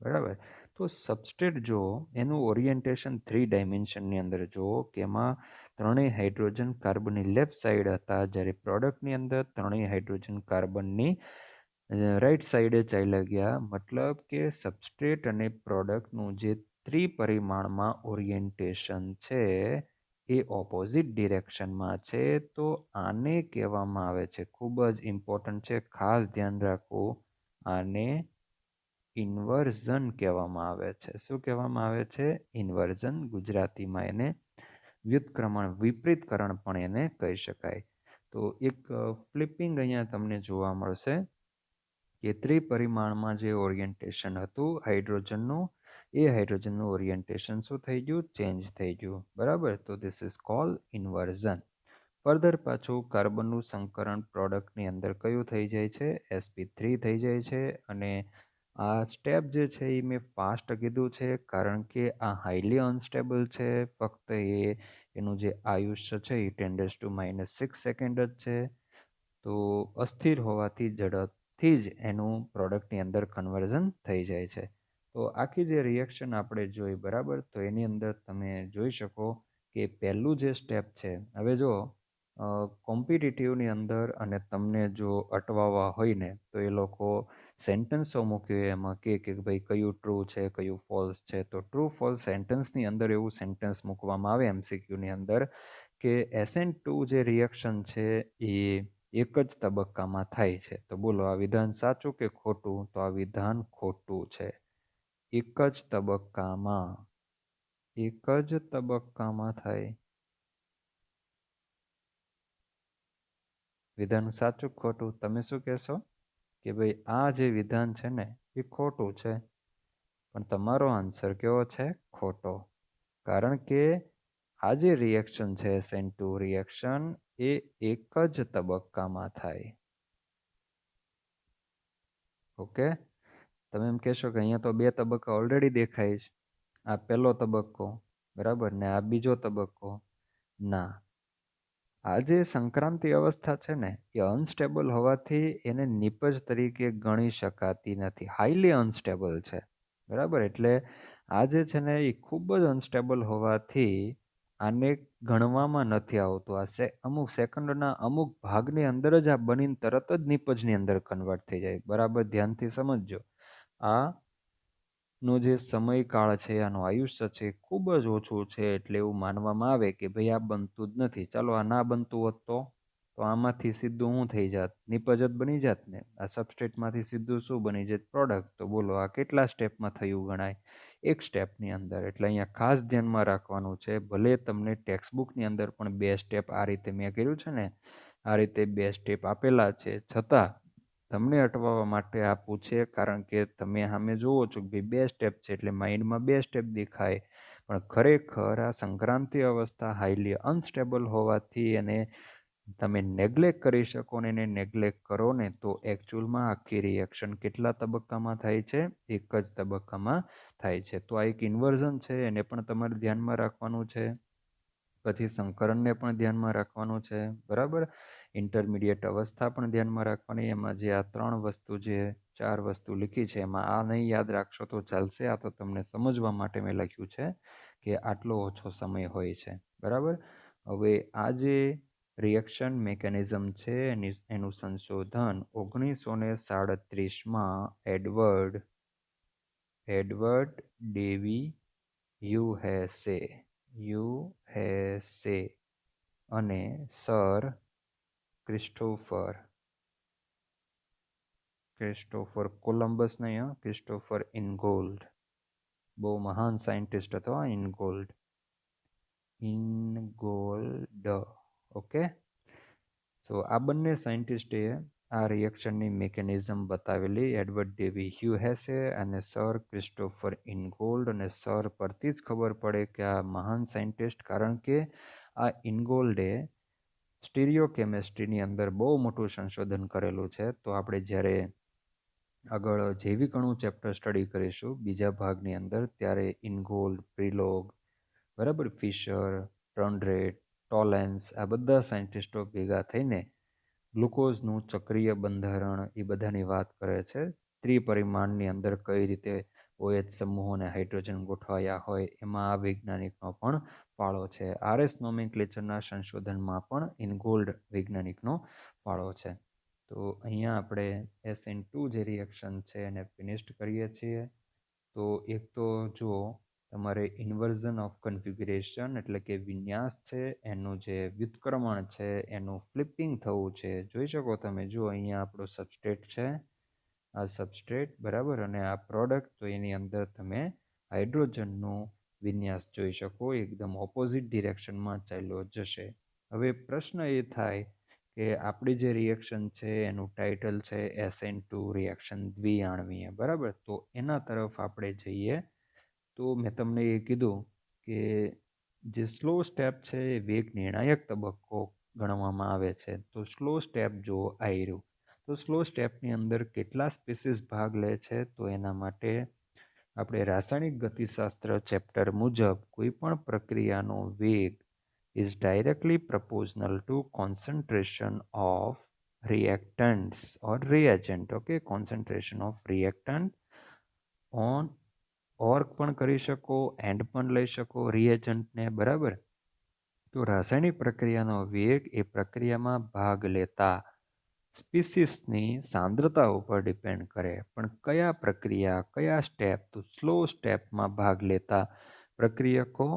બરાબર. તો સબસ્ટ્રેટ જો એનું ઓરિએન્ટેશન 3 ડાયમેન્શનની અંદર જુઓ કે એમાં ત્રણેય હાઇડ્રોજન કાર્બનની લેફ્ટ સાઈડ હતા, જ્યારે પ્રોડક્ટની અંદર ત્રણેય હાઇડ્રોજન કાર્બનની રાઈટ સાઈડે ચાલ્યા ગયા. મતલબ કે સબસ્ટ્રેટ અને પ્રોડક્ટનું જે ત્રિપરિમાણમાં ઓરિએન્ટેશન છે એ ઓપોઝિટ ડિરેક્શનમાં છે. તો આને કહેવામાં આવે છે, ખૂબ જ ઇમ્પોર્ટન્ટ છે, ખાસ ધ્યાન રાખવું, આને ઇન્વર્ઝન કહેવામાં આવે છે. શું કહેવામાં આવે છે? ઇન્વર્ઝન. ગુજરાતીમાં એને વ્યુત્ક્રમણ, વિપરીતકરણ પણ એને કહી શકાય. તો એક ફ્લિપિંગ અહીંયા તમને જોવા મળશે કે ત્રિપરિમાણમાં જે ઓરિએન્ટેશન હતું હાઇડ્રોજનનું, એ હાઇડ્રોજનનું ઓરિએન્ટેશન શું થઈ ગયું? ચેન્જ થઈ ગયું, બરાબર. તો this is called inversion. Further પાછું કાર્બનનું સંકરણ પ્રોડક્ટની અંદર કયું થઈ જાય છે, sp3 થઈ જાય છે. અને આ સ્ટેપ જે છે એ મેં ફાસ્ટ કીધું છે કારણ કે આ હાઈલી અનસ્ટેબલ છે. ફક્ત એનું જે આયુષ્ય છે એ 10⁻⁻6 સેકન્ડ જ છે. તો અસ્થિર હોવાથી ઝડપથી જ એનું પ્રોડક્ટની અંદર કન્વર્ઝન થઈ જાય છે. તો આખી જે રિએક્શન આપણે જોઈ બરાબર, તો એની અંદર તમે જોઈ શકો કે પહેલું જે સ્ટેપ છે, હવે જો કોમ્પિટિટિવની અંદર અને તમને જો અટવાવા હોય ને તો એ લોકો સેન્ટન્સો મૂક્યું એમાં કે ભાઈ કયું ટ્રુ છે કયું ફોલ્સ છે. તો ટ્રુ ફોલ્સ સેન્ટન્સની અંદર એવું સેન્ટન્સ મૂકવામાં આવે એમસીક્યુની અંદર કે SN2 જે રિએક્શન છે એ એક જ તબક્કામાં થાય છે. તો બોલો આ વિધાન સાચું કે ખોટું? તો આ વિધાન ખોટું છે. એક જ તબક્કામાં થાય. વિધાન સાચું ખોટું? તમે શું કહેશો કે ભાઈ આ જે વિધાન છે ને એ ખોટું છે, પણ તમારો આન્સર કેવો છે? ખોટો. કારણ કે આ જે રિએક્શન છે SN2 રિએક્શન એ એક જ તબક્કામાં થાય. ઓકે, તમે એમ કહેશો કે અહીંયા તો બે તબક્કા ઓલરેડી દેખાય છે, આ પહેલો તબક્કો બરાબર ને આ બીજો તબક્કો. ના, આ જે સંક્રાંતિ અવસ્થા છે ને એ અનસ્ટેબલ હોવાથી એને નિપજ તરીકે ગણી શકાતી નથી, હાઈલી અનસ્ટેબલ છે બરાબર. એટલે આ જે છે ને એ ખૂબ જ અનસ્ટેબલ હોવાથી આને ગણવામાં નથી આવતું. આ અમુક સેકન્ડના અમુક ભાગની અંદર જ આ બનીને તરત જ નિપજની અંદર કન્વર્ટ થઈ જાય. બરાબર ધ્યાનથી સમજજો. આ નો જે સમયકાળ છે, આનું આયુષ્ય છે ખૂબ જ ઓછું છે. એટલે એવું માનવામાં આવે કે ભાઈ આ બનતું જ નથી. ચાલો આ ના બનતું હોત તો આમાંથી સીધું શું થઈ જાત? નિપજ જ બની જાત ને. આ સબસ્ટ્રેટમાંથી સીધું શું બની જાત? પ્રોડક્ટ. તો બોલો આ કેટલા સ્ટેપમાં થયું ગણાય? એક સ્ટેપની અંદર. એટલે અહીંયા ખાસ ધ્યાનમાં રાખવાનું છે, ભલે તમને ટેક્સ્ટબુકની અંદર પણ બે સ્ટેપ આ રીતે મેં કર્યું છે ને આ રીતે બે સ્ટેપ આપેલા છે, છતાં તમને અટવાવા માટે આપવું છે કારણ કે તમે સામે જુઓ છો કે બે સ્ટેપ છે એટલે માઇન્ડમાં બે સ્ટેપ દેખાય, પણ ખરેખર આ સંક્રાંતિ અવસ્થા હાઈલી અનસ્ટેબલ હોવાથી એને તમે નેગ્લેક્ટ કરી શકો ને એને નેગ્લેક્ટ કરો ને તો એકચ્યુઅલમાં આખી રિએક્શન કેટલા તબક્કામાં થાય છે? એક જ તબક્કામાં થાય છે. તો આ એક ઇન્વર્ઝન છે, એને પણ તમારે ધ્યાનમાં રાખવાનું છે. પછી સંકરણને પણ ધ્યાનમાં રાખવાનું છે બરાબર. ઇન્ટરમીડિયેટ અવસ્થા પણ ધ્યાનમાં રાખવાની. એમાં જે આ ત્રણ વસ્તુ જે ચાર વસ્તુ લીખી છે એમાં આ નહીં યાદ રાખશો તો ચાલશે. આ તો તમને સમજવા માટે મેં લખ્યું છે કે આટલો ઓછો સમય હોય છે બરાબર. હવે આ જે રિએક્શન મિકેનિઝમ છે એનું સંશોધન 1937માં એડવર્ડ ડેવી યુહેસે અને સર ક્રિસ્ટોફર કોલમ્બસ નહીં, ક્રિસ્ટોફર ઇનગોલ્ડ. બહુ મહાન સાયન્ટિસ્ટ હતો ઇનગોલ્ડ. ઓકે, સો આ બંને સાયન્ટિસ્ટે આ રિએક્શનની મિકેનિઝમ બતાવેલી. એડવર્ડ ડેવી હ્યુહેસે અને સર ક્રિસ્ટોફર ઇનગોલ્ડ. અને સર પરથી જ ખબર પડે કે આ મહાન સાયન્ટિસ્ટ, કારણ કે આ ઇનગોલ્ડે સ્ટીરિયો કેમેસ્ટ્રીની અંદર બહુ મોટું સંશોધન કરેલું છે. તો આપણે જ્યારે આગળ જૈવિક અણુ ચેપ્ટર સ્ટડી કરીશું બીજા ભાગની અંદર, ત્યારે ઇનગોલ્ડ, પ્રિલોગ બરાબર, ફિશર, ટર્નરેટ, ટોલેન્સ, આ બધા સાયન્ટિસ્ટો ભેગા થઈને ગ્લુકોઝનું ચક્રીય બંધારણ એ બધાની વાત કરે છે. ત્રિપરિમાણની અંદર કઈ રીતે OH સમૂહોને હાઇડ્રોજન ગોઠવાયા હોય એમાં આ વૈજ્ઞાનિકનો પણ ફાળો છે. RS નોમેનક્લેચરના સંશોધનમાં પણ ઇનગોલ્ડ વૈજ્ઞાનિકનો ફાળો છે. તો અહીંયા આપણે SN2 જે રિએક્શન છે એને ફિનિશ્ડ કરીએ છીએ. તો એક તો જુઓ, તમારે ઇન્વર્ઝન ઓફ કન્ફિગ્યુરેશન એટલે કે વિન્યાસ છે એનું જે વ્યુત્ક્રમણ છે એનું ફ્લિપિંગ થવું છે. જોઈ શકો તમે, જુઓ અહીંયા આપણો સબસ્ટ્રેટ છે, આ સબસ્ટ્રેટ બરાબર, અને આ પ્રોડક્ટ. તો એની અંદર તમે હાઇડ્રોજનનું વિન્યાસ જોઈ શકો, એકદમ ઓપોઝિટ ડિરેક્શનમાં ચાલ્યો જશે. હવે પ્રશ્ન એ થાય કે આપણી જે રિએક્શન છે એનું ટાઇટલ છે SN2 રિએક્શન દ્વિઆણવીય બરાબર. તો એના તરફ આપણે જઈએ. તો મેં તમને એ કીધું કે જે સ્લો સ્ટેપ છે એ વેગ નિર્ણાયક તબક્કો ગણવામાં આવે છે. તો સ્લો સ્ટેપ જો આવી રહ્યું, તો સ્લો સ્ટેપની અંદર કેટલા સ્પીસીસ ભાગ લે છે, તો એના માટે આપણે રાસાયણિક ગતિશાસ્ત્ર ચેપ્ટર મુજબ કોઈ પણ પ્રક્રિયાનો વેગ is directly proportional to concentration of reactants or reagent. Okay, concentration of reactant on ઓર પણ કરી શકો, એન્ડ પણ લઈ શકો રિએજન્ટને, બરાબર. તો રાસાયણિક પ્રક્રિયાનો વેગ એ પ્રક્રિયામાં ભાગ લેતા સ્પીસીસની સાંદ્રતા ઉપર ડિપેન્ડ કરે. પણ કયા પ્રક્રિયા, કયા સ્ટેપ? તો સ્લો સ્ટેપમાં ભાગ લેતા પ્રક્રિયકો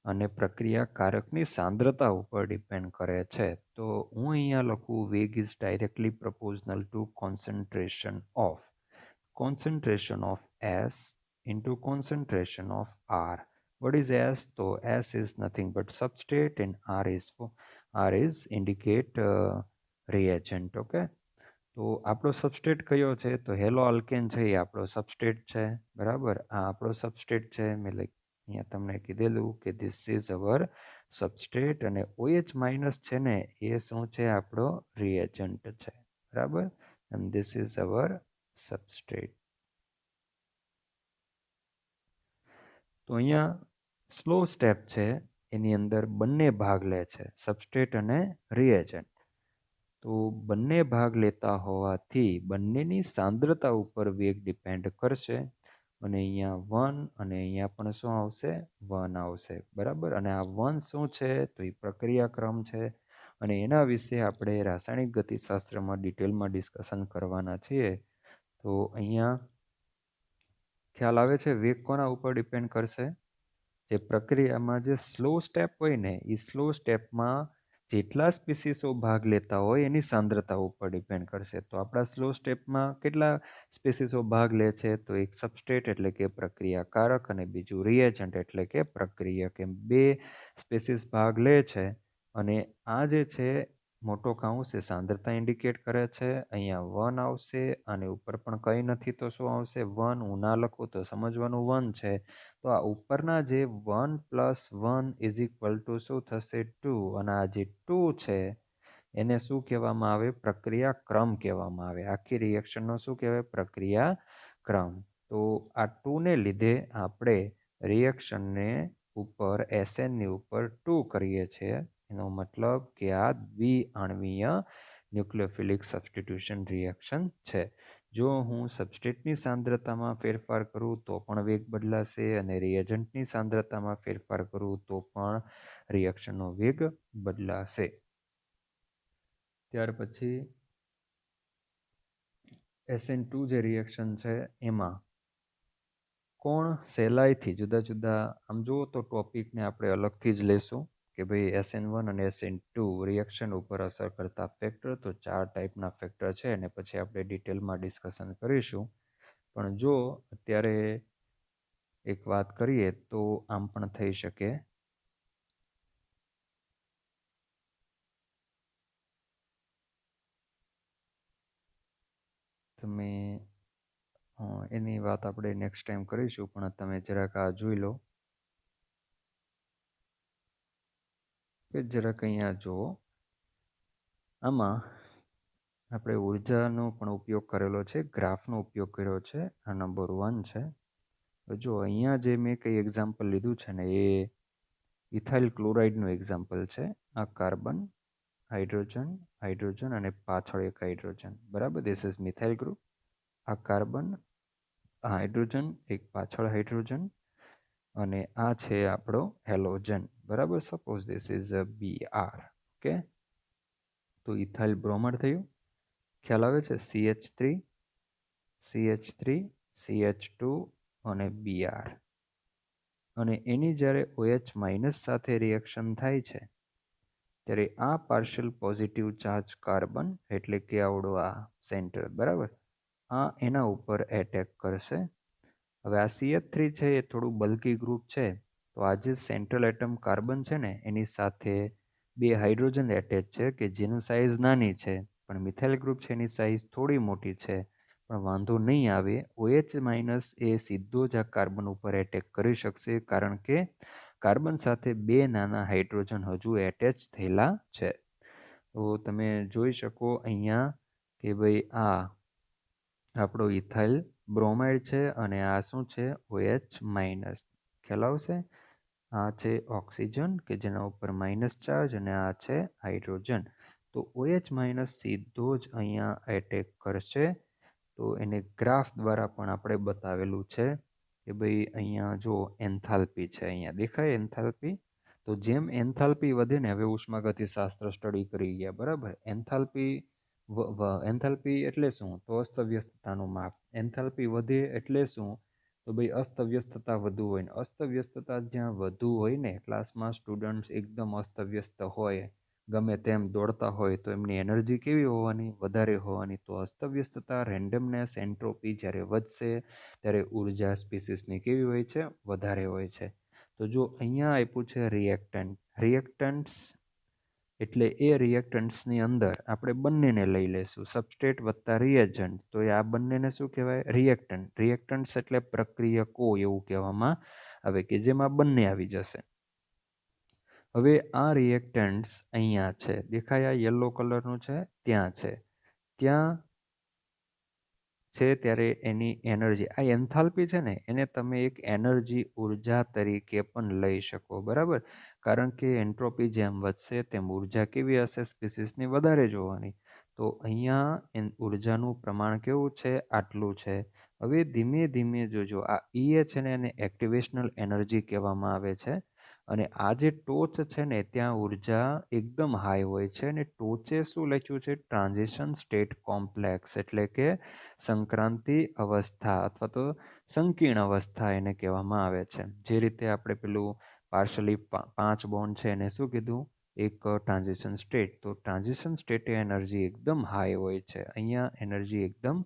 અને પ્રક્રિયાકારકની સાંદ્રતા ઉપર ડિપેન્ડ કરે છે. તો હું અહીંયા લખું વેગ is directly પ્રપોઝનલ two concentration of S into concentration of R. What is S? So S is nothing but substrate and R is indicate reagent. Okay. તો આપણો સબસ્ટ્રેટ કયો છે? તો હેલો આલ્કેન છે એ આપણો સબસ્ટ્રેટ છે, બરાબર. આ આપણો સબસ્ટ્રેટ છે. મેં અહીંયા તમને કીધેલું કે ધીસ ઇઝ અવર સબસ્ટ્રેટ, અને OH માઇનસ છે ને એ શું છે? આપણો રિએજન્ટ છે, બરાબર. And this is our substrate. તો અહીંયા સ્લો સ્ટેપ છે એની અંદર બંને ભાગ લે છે, સબસ્ટ્રેટ અને રિએજન્ટ. તો બંને ભાગ લેતા હોવાથી બંનેની સાંદ્રતા ઉપર વેગ ડિપેન્ડ કરશે. અને અહીંયા 1 અને અહીંયા પણ શું આવશે? 1 આવશે, બરાબર. અને આ 1 શું છે? તો એ પ્રક્રિયાક્રમ છે. અને એના વિશે આપણે રાસાયણિક ગતિશાસ્ત્રમાં ડિટેલમાં ડિસ્કશન કરવાના છીએ. તો અહીંયા ખ્યાલ આવે છે વેગ કોના ઉપર ડિપેન્ડ કરશે? જે પ્રક્રિયામાં જે સ્લો સ્ટેપ હોય ને, એ સ્લો સ્ટેપમાં જેટલા સ્પીસીસો ભાગ લેતા હોય એની સાંદ્રતા ઉપર ડિપેન્ડ કરશે. તો આપણા સ્લો સ્ટેપમાં કેટલા સ્પીસીસો ભાગ લે છે? તો એક સબસ્ટ્રેટ એટલે કે પ્રક્રિયાકારક, અને બીજું રિએજન્ટ એટલે કે પ્રક્રિયક. એમ બે સ્પીસીસ ભાગ લે છે. અને આ જે છે મોટો કાઉન્સ એ સાંદ્રતા ઇન્ડિકેટ કરે છે. અહીંયા 1 આવશે, અને ઉપર પણ કંઈ નથી તો શું આવશે? 1. હું ના લખું તો સમજવાનું 1 છે. તો આ ઉપરના જે 1 + 1 ઇઝ ઇક્વલ ટુ શું થશે? 2. અને આ જે 2 છે એને શું કહેવામાં આવે? પ્રક્રિયા ક્રમ કહેવામાં આવે. આખી રિએક્શનનો શું કહેવાય? પ્રક્રિયા ક્રમ. તો આ 2 ને લીધે આપણે રિએક્શનને ઉપર SNની ઉપર 2 કરીએ છીએ. એનો મતલબ કે આ દ્વિઆણવીય ન્યુક્લિયોફિલિક સબસ્ટિટ્યુશન રિએક્શન છે. જો હું સબસ્ટ્રેટની સાંદ્રતામાં ફેરફાર કરું તો પણ વેગ બદલાશે, અને રિએજન્ટની સાંદ્રતામાં ફેરફાર કરું તો પણ રિએક્શનનો વેગ બદલાશે. ત્યાર પછી SN2 જે રિએક્શન છે એમાં કોણ સહેલાઈથી જુદા જુદા, આમ જુઓ તો ટોપિકને આપણે અલગથી જ લેશું કે ભાઈ SN1 અને SN2 રિએક્શન ઉપર અસર કરતા ફેક્ટર. તો 4 ટાઈપના ફેક્ટર છે, અને પછી આપણે ડિટેલમાં ડિસ્કશન કરીશું. પણ જો અત્યારે એક વાત કરીએ તો આમ પણ થઈ શકે. તમે એની વાત આપણે નેક્સ્ટ ટાઈમ કરીશું, પણ તમે જરાક આ જોઈ લો કે જરાક અહીંયા જુઓ. આમાં આપણે ઉર્જાનો પણ ઉપયોગ કરેલો છે, ગ્રાફનો ઉપયોગ કર્યો છે. આ નંબર 1 છે. જો અહીંયા જે મેં કંઈ એક્ઝામ્પલ લીધું છે ને એ ઇથાઇલ ક્લોરાઇડનું એક્ઝામ્પલ છે. આ કાર્બન, હાઇડ્રોજન, હાઇડ્રોજન અને પાછળ એક હાઇડ્રોજન, બરાબર. This is methyl group. આ કાર્બન, હાઇડ્રોજન, એક પાછળ હાઇડ્રોજન, અને આ છે આપણો હેલોજન, બરાબર. Suppose this is Br. Okay. તો ઇથાઇલ બ્રોમાઇડ થયું. ખ્યાલ આવે છે? CH3, CH3, CH2 અને Br. અને એની જ્યારે OH- સાથે રિએક્શન થાય છે ત્યારે આ પાર્શિયલ પોઝિટિવ ચાર્જ કાર્બન એટલે કે આવડો આ સેન્ટર, બરાબર, આ એના ઉપર એટેક કરશે. હવે આ CH3 છે એ થોડું બલ્કી ગ્રુપ છે. તો આ જે સેન્ટ્રલ એટમ કાર્બન છે ને એની સાથે 2 હાઇડ્રોજન એટેચ છે કે જેનું સાઇઝ નાની છે. પણ મિથાઇલ ગ્રુપ છે એની સાઇઝ થોડી મોટી છે. પણ વાંધો નહીં આવે. OH- એ સીધો જ આ કાર્બન ઉપર એટેક કરી શકશે, કારણ કે કાર્બન સાથે 2 નાના હાઇડ્રોજન હજુ એટેચ થયેલા છે. તો તમે જોઈ શકો અહીંયા કે ભાઈ આ આપણો ઇથાઇલ બ્રોમાઇડ છે અને આ શું છે OH માઇનસ. ખ્યાલ આવશે? આ છે ઓક્સિજન કે જેના ઉપર માઇનસ ચાર્જ અને આ છે હાઇડ્રોજન. તો OH માઇનસ સીધો જ અહીંયા એટેક કરશે. તો એને ગ્રાફ દ્વારા પણ આપણે બતાવેલું છે કે ભાઈ અહીંયા જો એન્થાલ્પી છે, અહીંયા દેખાય એન્થાલ્પી. તો જેમ એન્થાલ્પી વધે ને, હવે ઉષ્માગતિશાસ્ત્ર સ્ટડી કરી ગયા બરાબર. એન્થાલ્પી એટલે શું? તો અસ્તવ્યસ્તતાનું માપ. એન્થાલ્પી વધે એટલે શું? તો ભાઈ અસ્તવ્યસ્તતા વધુ હોય ને અસ્તવ્યસ્તતા જ્યાં વધુ હોય ને, ક્લાસમાં સ્ટુડન્ટ્સ એકદમ અસ્તવ્યસ્ત હોય, ગમે તેમ દોડતા હોય, તો એમની એનર્જી કેવી હોવાની? વધારે હોવાની. તો અસ્તવ્યસ્તતા, રેન્ડમનેસ, એન્ટ્રોપી જ્યારે વધશે ત્યારે ઉર્જા સ્પીસીસની કેવી હોય છે? વધારે હોય છે. તો જો અહીંયા આપ્યું છે રિએક્ટન્ટ્સ, એટલે એ રિએક્ટન્ટ્સની અંદર આપણે બંનેને લઈ લેશું, સબસ્ટ્રેટ વત્તા રિએજન્ટ. તો એ આ બંનેને શું કહેવાય? રિએક્ટન્ટ. રિએક્ટન્ટ્સ એટલે પ્રક્રિયકો એવું કહેવામાં આવે કે જેમાં બંને આવી જશે. હવે આ રિએક્ટન્ટ્સ અહીંયા છે, દેખાય આ યલો કલરનું છે, ત્યાં છે, ત્યાં છે ત્યારે એની એનર્જી, આ એન્થાલ્પી છે ને, એને તમે એક એનર્જી ઉર્જા તરીકે પણ લઈ શકો બરાબર. કારણ કે એન્ટ્રોપી જેમ વધશે તેમ ઉર્જા કેવી હશે? સ્પીસીસની વધારે જોવાની. તો અહીંયા ઉર્જાનું પ્રમાણ કેવું છે? આટલું છે. હવે ધીમે ધીમે જોજો, આ ઈએ છે ને એને એક્ટિવેશનલ એનર્જી કહેવામાં આવે છે. અને આ જે ટોચ છે ને ત્યાં ઉર્જા એકદમ હાઈ હોય છે. અને ટોચે શું લખ્યું છે? ટ્રાન્ઝિશન સ્ટેટ કોમ્પ્લેક્સ, એટલે કે સંક્રાંતિ અવસ્થા અથવા તો સંકીર્ણ અવસ્થા એને કહેવામાં આવે છે. જે રીતે આપણે પેલું પાર્શલી 5 બોન્ડ છે એને શું કીધું? એક ટ્રાન્ઝિશન સ્ટેટ. તો ટ્રાન્ઝિશન સ્ટેટે એનર્જી એકદમ હાઈ હોય છે. અહીંયા એનર્જી એકદમ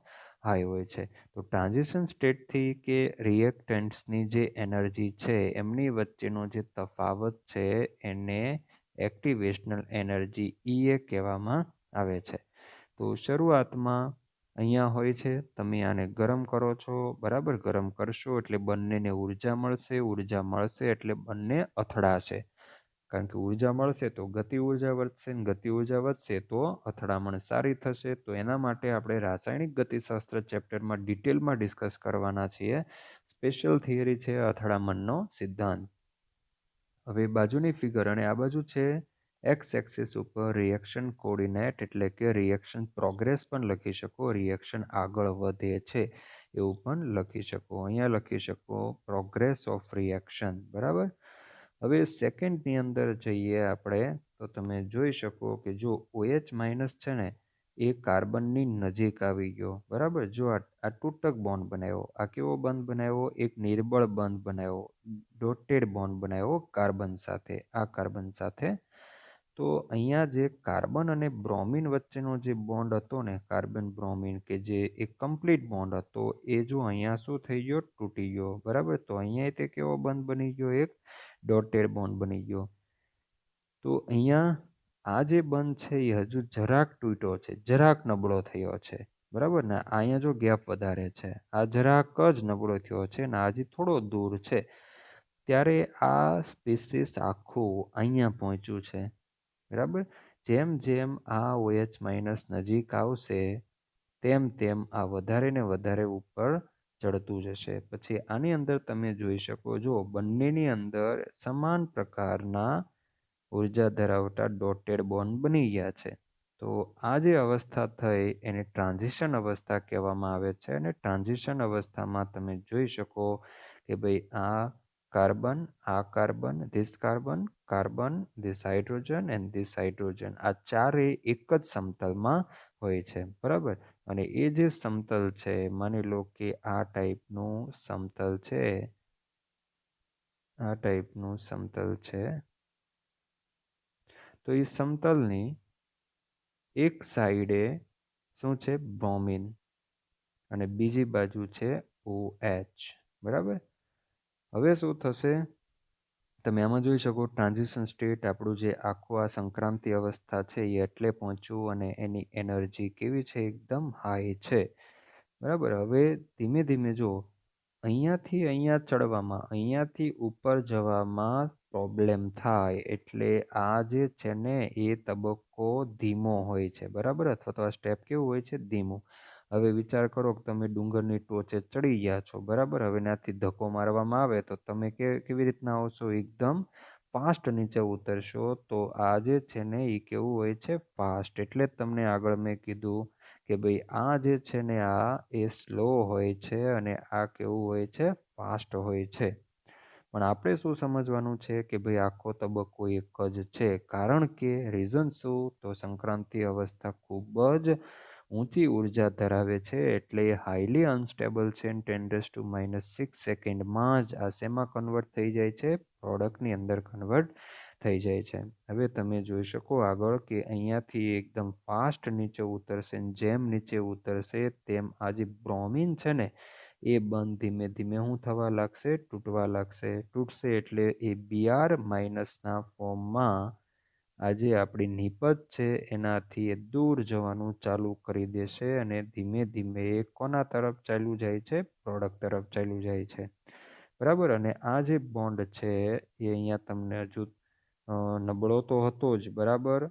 હાઈ હોય છે. તો ટ્રાન્ઝિશન સ્ટેટથી કે રિએક્ટન્ટ્સની જે એનર્જી છે એમની વચ્ચેનો જે તફાવત છે એને એક્ટિવેશનલ એનર્જી ઈએ કહેવામાં આવે છે. તો શરૂઆતમાં અહીંયા હોય છે, તમે આને ગરમ કરો છો બરાબર. ગરમ કરશો એટલે બંનેને ઉર્જા મળશે, ઉર્જા મળશે એટલે બંને અથડાશે. કારણ કે ઉર્જા મળશે તો ગતિ ઉર્જા વધશે, ને ગતિ ઉર્જા વધશે તો અથડામણ સારી થશે. તો એના માટે આપણે રાસાયણિક ગતિશાસ્ત્ર ચેપ્ટરમાં ડિટેલમાં ડિસ્કસ કરવાના છીએ. સ્પેશિયલ થિયરી છે અથડામણનો સિદ્ધાંત. હવે બાજુની ફિગર અને આ બાજુ છે એક્સ એક્સિસ ઉપર રિએક્શન કોઓર્ડિનેટ, એટલે કે રિએક્શન પ્રોગ્રેસ પણ લખી શકો, રિએક્શન આગળ વધે છે એવું પણ લખી શકો. અહીંયા લખી શકો પ્રોગ્રેસ ઓફ રિએક્શન બરાબર. હવે સેકન્ડની અંદર જઈએ આપણે, તો તમે જોઈ શકો કે જો OH માઇનસ છે ને એ કાર્બનની નજીક આવી ગયો બરાબર. જો આ તૂટક બોન્ડ બનાવ્યો, આ કેવો બંધ બનાવ્યો? એક નિર્બળ બંધ બનાવ્યો, ડોટેડ બોન્ડ બનાવ્યો કાર્બન સાથે, આ કાર્બન સાથે. તો અહીંયા જે કાર્બન અને બ્રોમિન વચ્ચેનો જે બોન્ડ હતો ને, કાર્બન બ્રોમિન, કે જે એક કમ્પ્લીટ બોન્ડ હતો, એ જો અહીંયા શું થઈ ગયો? તૂટી ગયો બરાબર. તો અહીંયા તે કેવો બંધ બની ગયો? એક ડોટેડ બોન્ડ બની ગયો. તો અહીંયા આ જે બંધ છે એ હજુ જરાક તૂટ્યો છે, જરાક નબળો થયો છે બરાબર ને. અહીંયા જો ગેપ વધારે છે, આ જરાક જ નબળો થયો છે ને હજી થોડો દૂર છે. ત્યારે આ સ્પીસીસ આખું અહીંયા પહોંચ્યું છે બરાબર. જેમ જેમ આ OH માઇનસ નજીક આવશે તેમ તેમ આ વધારે ને વધારે ઉપર ચડતું જશે. પછી આની અંદર તમે જોઈ શકો, જો બંનેની અંદર સમાન પ્રકારના ઉર્જા ધરાવતા ડોટેડ બોન્ડ બની ગયા છે. તો આ જે અવસ્થા થઈ એને ટ્રાન્ઝિશન અવસ્થા કહેવામાં આવે છે. અને ટ્રાન્ઝિશન અવસ્થામાં તમે જોઈ શકો કે ભાઈ આ કાર્બન, આ carbon, this carbon, carbon, this hydrogen and this hydrogen, આ ચારે એક જ સમતલમાં હોય છે બરાબર. અને એ જે સમતલ છે, માની લો કે આ ટાઈપનું સમતલ છે, આ ટાઈપનું સમતલ છે. તો એ સમતલની એક સાઈડે શું છે? બ્રોમિન, અને બીજી બાજુ છે OH બરાબર. હવે શું થશે? તમે આમાં જોઈ શકો ટ્રાન્ઝિશન સ્ટેટ આપણું જે આખું આ સંક્રાંતિ અવસ્થા છે એ એટલે પહોંચ્યું અને એની એનર્જી કેવી છે? એકદમ હાઈ છે બરાબર. હવે ધીમે ધીમે જો અહીંયાથી અહીંયા ચડવામાં, અહીંયાથી ઉપર જવામાં પ્રોબ્લેમ થાય. એટલે આ જે છે ને એ તબક્કો ધીમો હોય છે, બરાબર, અથવા તો આ સ્ટેપ કેવું હોય છે? ધીમું. હવે વિચાર કરો કે તમે ડુંગરની ટોચે ચડી ગયા છો, બરાબર. હવે ત્યાંથી ધક્કો મારવામાં આવે તો તમે કેવી રીતના આવશો? એકદમ ફાસ્ટ નીચે ઉતરશો. તો આ જે છે ને એ કેવું હોય છે? ફાસ્ટ. એટલે જ તમને આગળ મેં કીધું કે ભાઈ આ જે છે ને આ એ સ્લો હોય છે અને આ કેવું હોય છે? ફાસ્ટ હોય છે. પણ આપણે શું સમજવાનું છે કે ભાઈ આખો તબક્કો એક જ છે. કારણ કે રીઝન શું? તો સંક્રાંતિ અવસ્થા ખૂબ જ ઊંચી ઉર્જા ધરાવે છે, એટલે એ હાઈલી અનસ્ટેબલ છે. 10⁻⁻6 સેકન્ડમાં જ આ શેમાં કન્વર્ટ થઈ જાય છે? પ્રોડક્ટની અંદર કન્વર્ટ થઈ જાય છે. હવે તમે જોઈ શકો આગળ કે અહીંયાથી એકદમ ફાસ્ટ નીચે ઉતરશે. જેમ નીચે ઉતરશે તેમ આ જે બ્રોમિન છે ને એ બંધ ધીમે ધીમે શું થવા લાગશે? તૂટવા લાગશે. તૂટશે એટલે એ Br માઇનસના ફોર્મમાં આજે આપણી નિપજ છે એનાથી એ દૂર જવાનું ચાલુ કરી દેશે અને ધીમે ધીમે એ કોના તરફ ચાલ્યું જાય છે? પ્રોડક્ટ તરફ ચાલ્યું જાય છે, બરાબર. અને આ જે બોન્ડ છે એ અહીંયા તમને હજુ નબળો તો હતો જ, બરાબર,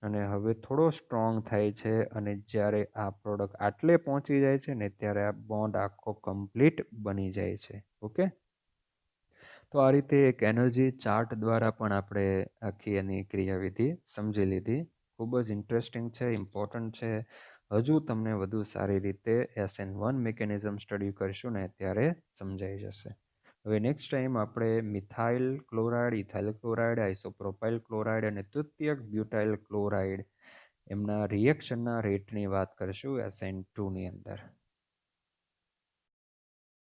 અને હવે થોડો સ્ટ્રોંગ થાય છે. અને જ્યારે આ પ્રોડક્ટ આટલે પહોંચી જાય છે ને ત્યારે આ બોન્ડ આખો કમ્પ્લીટ બની જાય છે. ઓકે, તો આ રીતે એક એનર્જી ચાર્ટ દ્વારા પણ આપણે આખી એની ક્રિયાવિધિ સમજી લીધી. ખૂબ જ ઇન્ટરેસ્ટિંગ છે, ઇમ્પોર્ટન્ટ છે. હજુ તમને વધુ સારી રીતે SN1 મિકેનિઝમ સ્ટડી કરશું ને ત્યારે સમજાઈ જશે. હવે નેક્સ્ટ ટાઈમ આપણે methyl chloride, ethyl chloride, isopropyl chloride અને તૃતીયક બ્યુટાઇલ ક્લોરાઇડ એમના રિએક્શનના રેટની વાત કરીશું SN2ની અંદર.